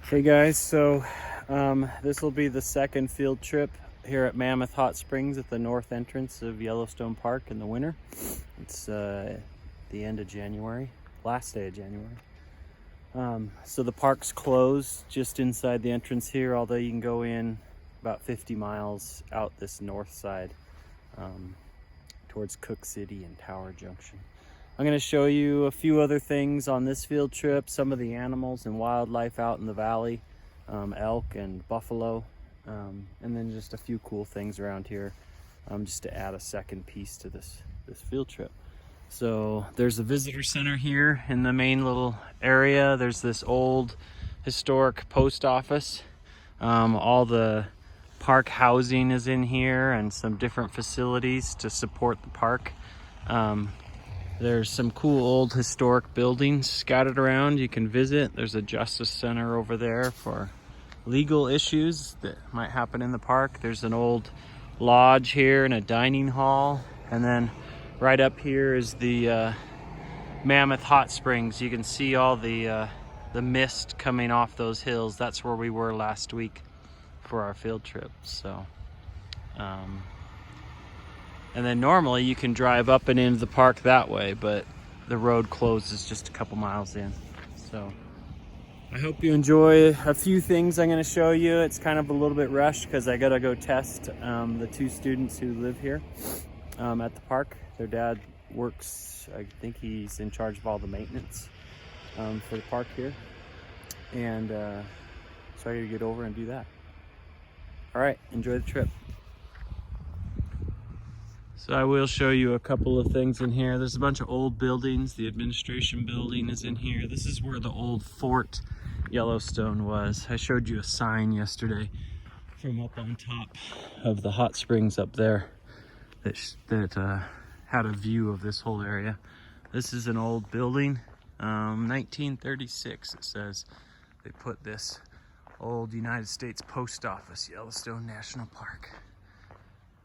Hey guys, so this will be the second field trip here at Mammoth Hot Springs at the north entrance of Yellowstone Park in the winter. It's the end of January, last day of January. So the park's closed just inside the entrance here, although you can go in about 50 miles out this north side towards Cook City and Tower Junction. I'm going to show you a few other things on this field trip, some of the animals and wildlife out in the valley, elk and buffalo, and then just a few cool things around here, just to add a second piece to this field trip. So there's a visitor center here in the main little area. There's this old historic post office. All the park housing is in here and some different facilities to support the park. There's some cool old historic buildings scattered around you can visit. There's a justice center over there for legal issues that might happen in the park. There's an old lodge here and a dining hall. And then right up here is the Mammoth Hot Springs. You can see all the mist coming off those hills. That's where we were last week for our field trip. So, and then normally you can drive up and into the park that way, but the road closes just a couple miles in. So I hope you enjoy a few things I'm going to show you. It's kind of a little bit rushed because I got to go test the two students who live here at the park. Their dad works, I think he's in charge of all the maintenance for the park here. And so I got to get over and do that. All right, enjoy the trip. So I will show you a couple of things in here. There's a bunch of old buildings. The administration building is in here. This is where the old Fort Yellowstone was. I showed you a sign yesterday from up on top of the hot springs up there that had a view of this whole area. This is an old building, 1936 it says. They put this old United States Post Office, Yellowstone National Park.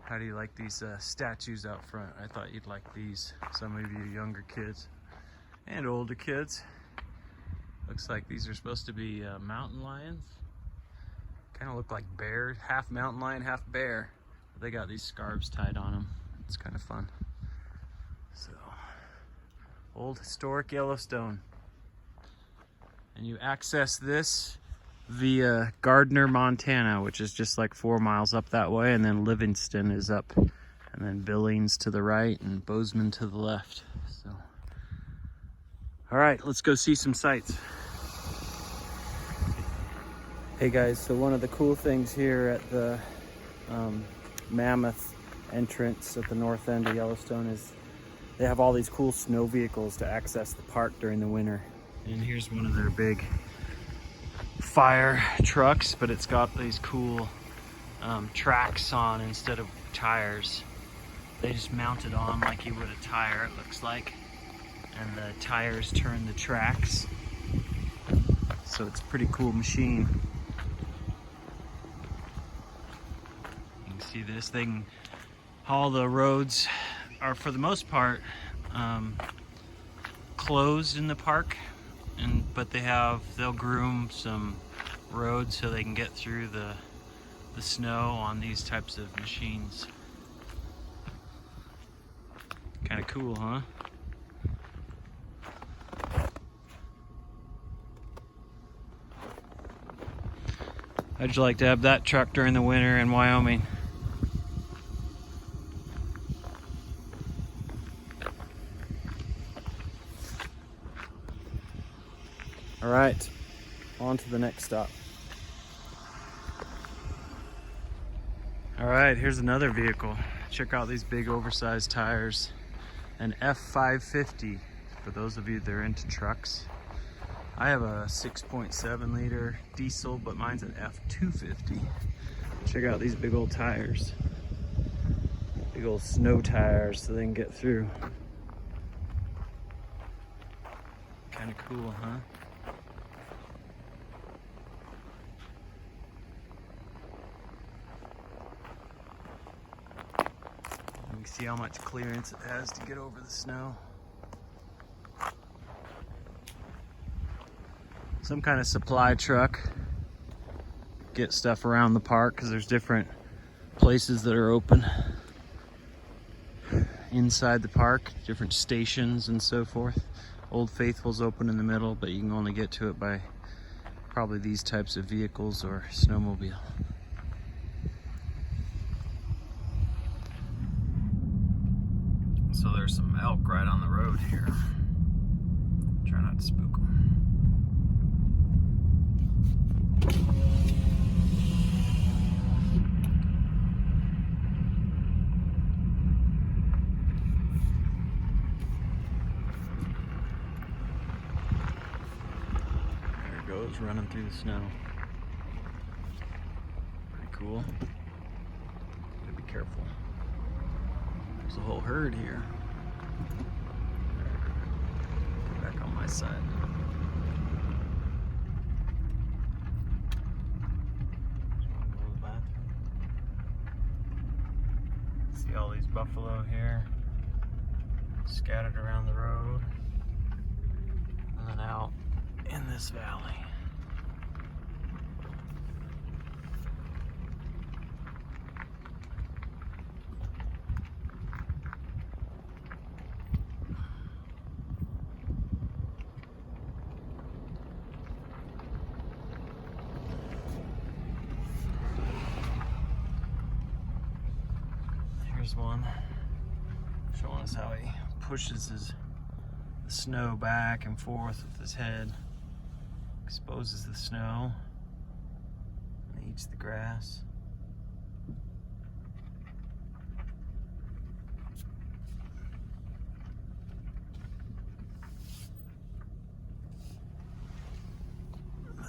How do you like these statues out front? I thought you'd like these. Some of you younger kids and older kids. Looks like these are supposed to be mountain lions. Kind of look like bears, half mountain lion, half bear. But they got these scarves tied on them. It's kind of fun. So, old historic Yellowstone. And you access this via Gardner, Montana, which is just like 4 miles up that way, and then Livingston is up, and then Billings to the right and Bozeman to the left. So, all right, let's go see some sights. Hey guys, so one of the cool things here at the Mammoth entrance at the north end of Yellowstone is they have all these cool snow vehicles to access the park during the winter. And here's one of their big fire trucks, but it's got these cool tracks on instead of tires. They just mount it on like you would a tire, it looks like, and the tires turn the tracks, so it's a pretty cool machine. You can see this thing. All the roads are for the most part closed in the park, but they'll groom some roads so they can get through the snow on these types of machines. Kind of cool, huh? How'd you like to have that truck during the winter in Wyoming? All right, on to the next stop. All right, here's another vehicle. Check out these big oversized tires. An F550, for those of you that are into trucks. I have a 6.7 liter diesel, but mine's an F250. Check out these big old tires. Big old snow tires so they can get through. Kind of cool, huh? You can see how much clearance it has to get over the snow. Some kind of supply truck. get stuff around the park because there's different places that are open inside the park, different stations and so forth. Old Faithful's open in the middle, but you can only get to it by probably these types of vehicles or snowmobile. So there's some elk right on the road here. Try not to spook them. There it goes, running through the snow. Pretty cool. Gotta be careful. There's a whole herd here. Back on my side. See all these buffalo here scattered around the road and then out in this valley. Here's one showing us how he pushes the snow back and forth with his head, exposes the snow, and eats the grass.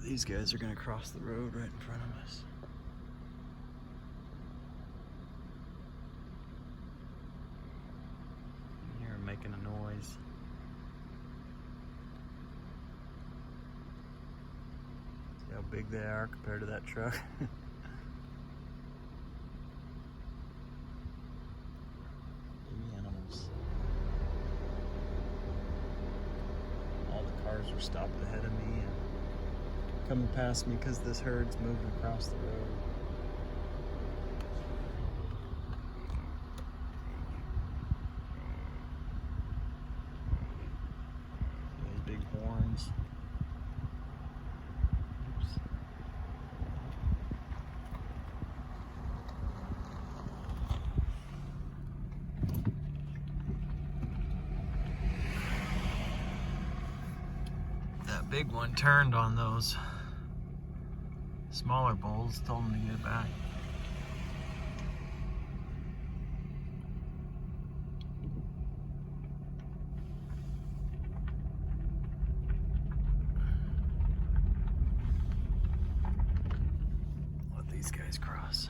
These guys are going to cross the road right in front of us. Making a noise. See how big they are compared to that truck? Baby animals. All the cars were stopped ahead of me and coming past me because this herd's moving across the road. Big horns. Oops. That big one turned on those smaller bulls, told them to get back. These guys cross.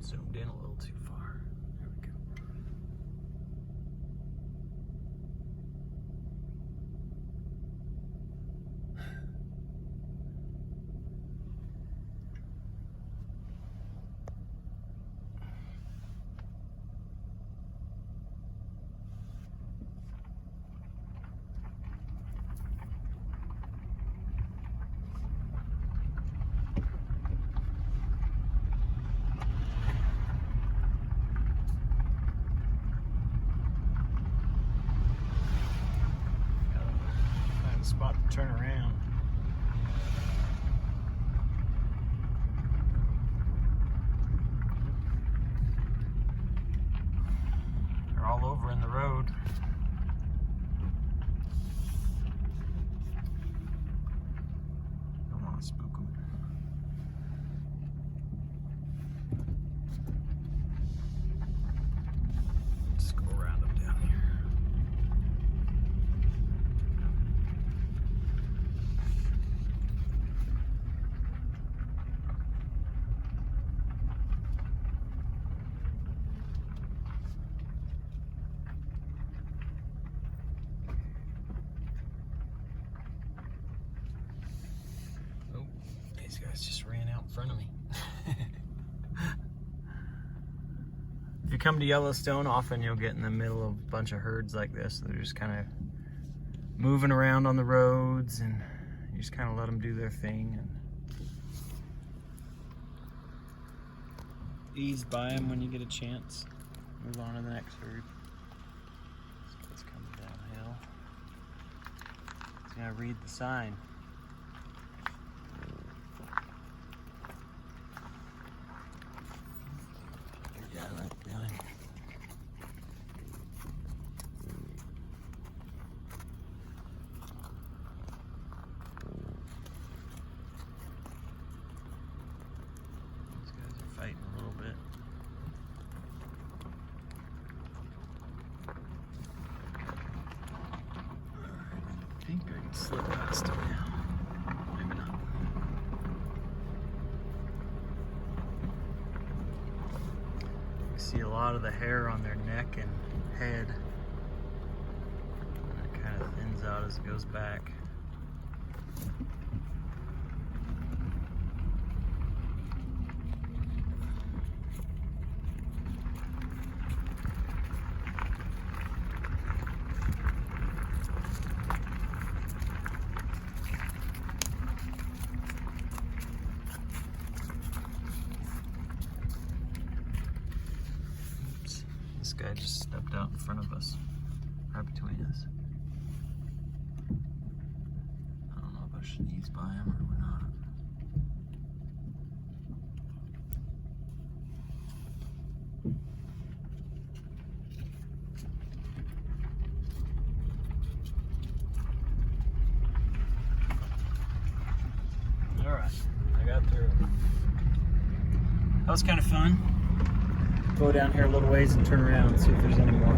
Zoomed in a little too far. There we go. Spot to turn around. They're all over in the road. Don't want to spook them. Just go around them down here. guys just ran out in front of me. If you come to Yellowstone, often you'll get in the middle of a bunch of herds like this. They're just kind of moving around on the roads, and you just kind of let them do their thing and ease by them when you get a chance. Move on to the next herd. This guy's coming downhill. He's gonna read the sign. Yeah, that guy. These guys are fighting a little bit. I think I can slip past him now. Maybe not. You see a lot of the hair on their neck and head. And it kind of thins out as it goes back. This guy just stepped out in front of us, right between us. I don't know if I should ease by him or not. All right, I got through. That was kind of fun. Go down here a little ways and turn around and see if there's any more.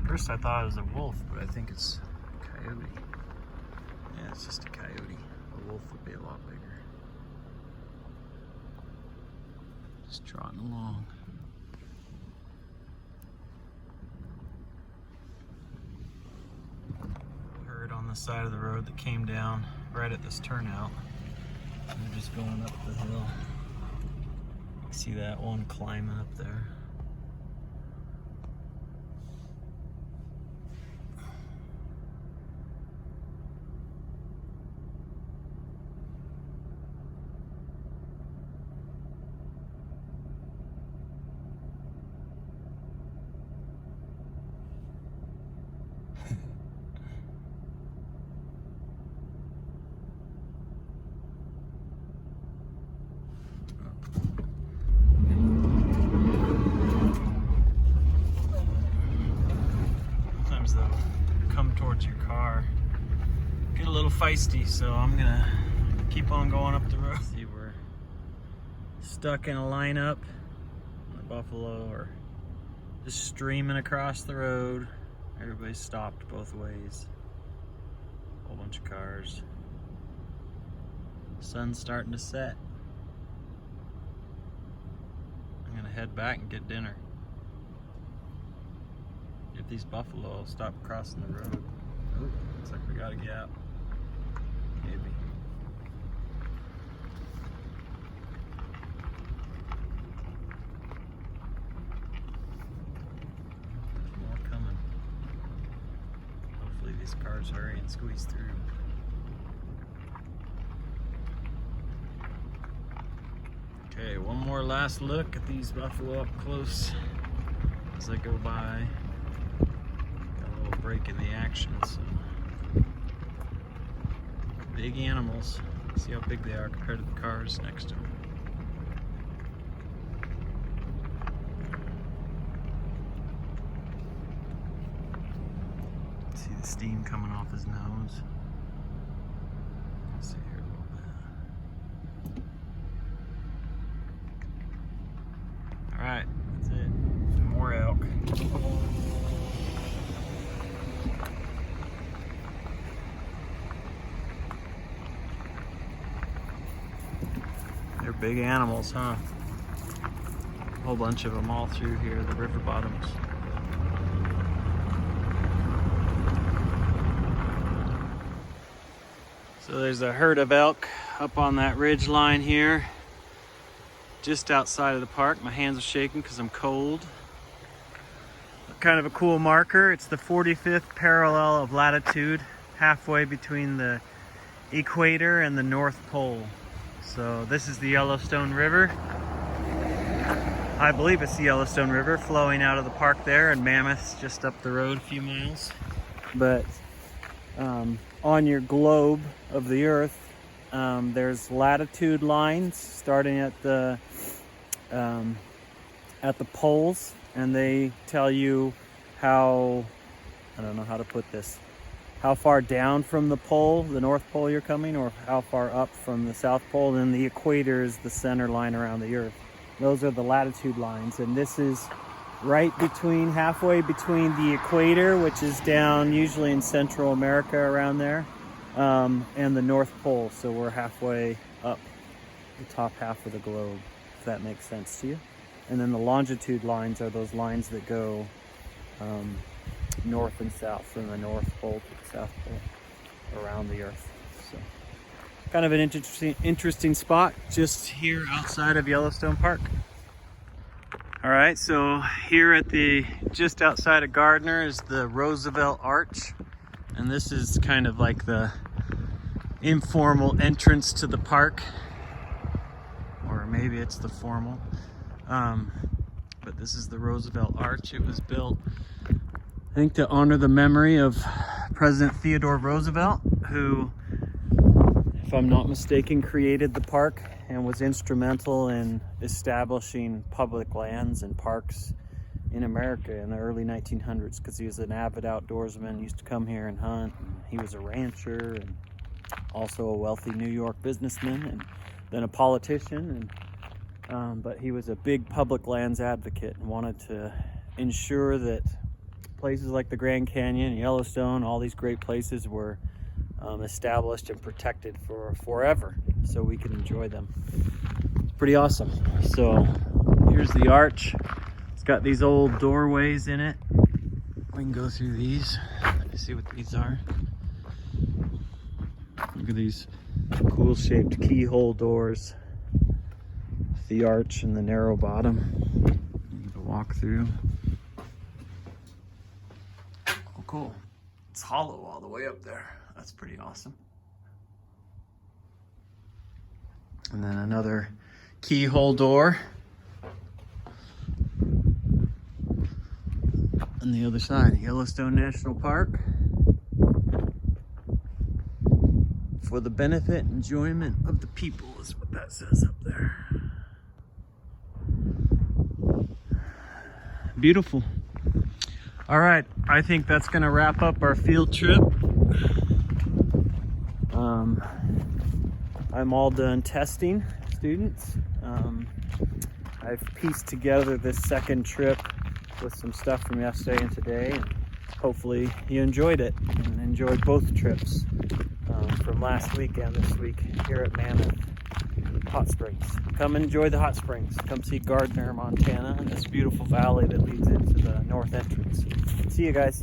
First I thought it was a wolf, but I think it's a coyote. Yeah, it's just a coyote. A wolf would be a lot bigger. Just trotting along. Herd on the side of the road that came down right at this turnout. They're just going up the hill. See that one climbing up there? Come towards your car, get a little feisty, so I'm gonna keep on going up the road. See, we're stuck in a lineup. The buffalo are just streaming across the road. Everybody's stopped both ways. Whole bunch of cars. Sun's starting to set. I'm gonna head back and get dinner. If these buffalo will stop crossing the road. Oh, looks like we got a gap. Maybe. There's more coming. Hopefully these cars hurry and squeeze through. Okay, one more last look at these buffalo up close as they go by. Break in the action, so big animals. See how big they are compared to the cars next to them. See the steam coming off his nose. Let's see here a little bit. All right, that's it. More elk. They're big animals, huh? A whole bunch of them all through here, the river bottoms. So there's a herd of elk up on that ridge line here, just outside of the park. My hands are shaking because I'm cold. Kind of a cool marker. It's the 45th parallel of latitude, halfway between the equator and the North Pole. So this is the Yellowstone River. I believe it's the Yellowstone River flowing out of the park there, and Mammoth's just up the road a few miles. But on your globe of the Earth, there's latitude lines starting at the poles, and they tell you how, I don't know how to put this, how far down from the pole, the North Pole, you're coming, or how far up from the South Pole. And the equator is the center line around the Earth. Those are the latitude lines, and this is right between, halfway between the equator, which is down usually in Central America around there, and the North Pole. So we're halfway up the top half of the globe, if that makes sense to you. And then the longitude lines are those lines that go north and south, from the North Pole to the South Pole around the Earth. So kind of an interesting spot just here outside of Yellowstone Park. All right, so here at just outside of Gardner is the Roosevelt Arch, and this is kind of like the informal entrance to the park, or maybe it's the formal. But this is the Roosevelt Arch. It was built, I think, to honor the memory of President Theodore Roosevelt, who, if I'm not mistaken, created the park and was instrumental in establishing public lands and parks in America in the early 1900s, because he was an avid outdoorsman, used to come here and hunt. And he was a rancher and also a wealthy New York businessman, and then a politician. But he was a big public lands advocate and wanted to ensure that places like the Grand Canyon, Yellowstone, all these great places were established and protected for forever, so we can enjoy them. It's pretty awesome. So here's the arch. It's got these old doorways in it. We can go through these. Let's see what these are. Look at these cool shaped keyhole doors. The arch and the narrow bottom. You can walk through. Oh, cool. It's hollow all the way up there. That's pretty awesome. And then another keyhole door on the other side. Yellowstone National Park. For the benefit and enjoyment of the people is what that says up there. Beautiful. All right, I think that's gonna wrap up our field trip. I'm all done testing students. I've pieced together this second trip with some stuff from yesterday and today, and hopefully you enjoyed it and enjoyed both trips from last week and this week here at Mammoth Hot Springs. Come enjoy the hot springs. Come see Gardner, Montana, and this beautiful valley that leads into the north entrance. See you guys.